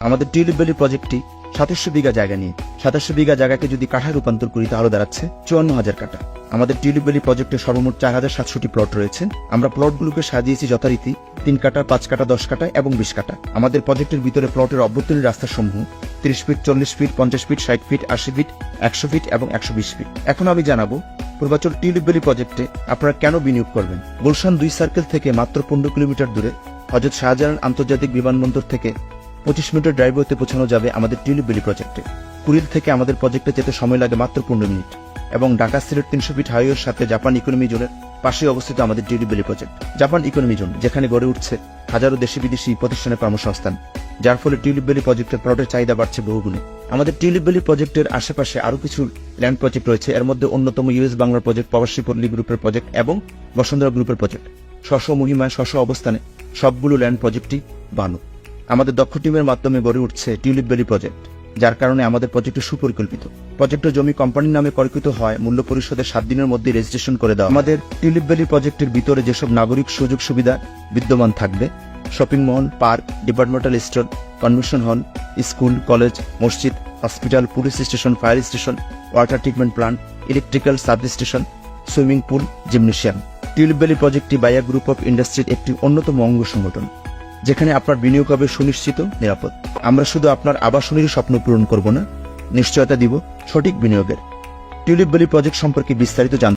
আমাদের tulip Valley প্রজেক্টটি 2700 বিঘা জায়গা নিয়ে 2700 বিঘা জায়গাকে যদি কাঠায় রূপান্তর করি তাহলে দাঁড়াচ্ছে 54,000 কাঠা। আমাদের টিউলিপ ভ্যালি প্রজেক্টে সর্বমোট 4700টি প্লট রয়েছে। আমরা প্লটগুলোকে সাজিয়েছি যথারীতি 3 কাঠা, 5 কাঠা, 10 কাঠা এবং 20 কাঠা। আমাদের প্রজেক্টের ভিতরে প্লটের অভ্যন্তরীণ রাস্তাসমূহ 30 feet, 40 feet, 50 feet, 60 feet, 80 feet, 100 feet এবং 120 ফিট। এখন আমি জানাবো পূর্বাচল টিউলিপ ভ্যালি প্রজেক্টে আপনারা কেন বিনিয়োগ করবেন। গুলশান 2 সার্কেল থেকে মাত্র 15 কিলোমিটার দূরে হযরত শাহজালাল আন্তর্জাতিক বিমানবন্দর থেকে 25 মিনিটের ড্রাইভওয়েতে পৌঁছানো যাবে আমাদের টিউলিপ ভ্যালি প্রজেক্টে। কুড়িল থেকে আমাদের প্রজেক্টে যেতে সময় লাগে মাত্র 15 মিনিট এবং ঢাকা সিলেট 300 ফিট হাইওয়ের সাথে জাপান ইকোনমি জোনের পাশে অবস্থিত আমাদের tulip valley project. Japan economy zone যেখানে গড়ে উঠছে হাজারো দেশি বিদেশি প্রতিষ্ঠানের কর্মসংস্থান, যার ফলে টিউলিপ ভ্যালি প্রজেক্টের প্লটের চাহিদা বাড়ছে বহুগুণে। আমাদের টিউলিপ ভ্যালি প্রজেক্টের আশেপাশে আরো কিছু ল্যান্ড প্রজেক্ট রয়েছে। এর মধ্যে অন্যতম ইউএস বাংলার প্রজেক্ট, প্রবাসী পল্লী গ্রুপের প্রজেক্ট এবং বসুন্ধরা গ্রুপের প্রজেক্ট। স্ব মহিমায় স্ব অবস্থানে সবগুলো ল্যান্ড প্রজেক্টই বানো। আমাদের দক্ষ টিমের মাধ্যমে গড়ে উঠছে টিউলিপ ভ্যালি প্রজেক্ট, যার কারণে আমাদের প্রজেক্ট সুপরিকল্পিত। প্রজেক্টের জমি কোম্পানির নামে ক্রয়কৃত হয়, মূল্য পরিশোধের 7 দিনের মধ্যে রেজিস্ট্রেশন করে দেওয়া। আমাদের টিউলিপ ভ্যালি প্রজেক্টের ভিতরে যেসব নাগরিক সুযোগ সুবিধা বিদ্যমান থাকবে, shopping mall, park, departmental store, convention hall, school, college, মসজিদ, hospital, police station, fire station, water treatment plant, electrical substation, swimming pool, gymnasium. Tulip Valley প্রজেক্টটি বায়া গ্রুপ অফ ইন্ডাস্ট্রির একটি অন্যতম অঙ্গ সংগঠন, যেখানে আপনার বিনিয়োগ হবে সুনিশ্চিত, নিরাপদ। আমরা শুধু আপনার আবাসনেরই স্বপ্ন পূরণ করব না, নিশ্চয়তা দিব সঠিক বিনিয়োগের। টিউলিপ ভ্যালি প্রজেক্ট সম্পর্কে বিস্তারিত জানতে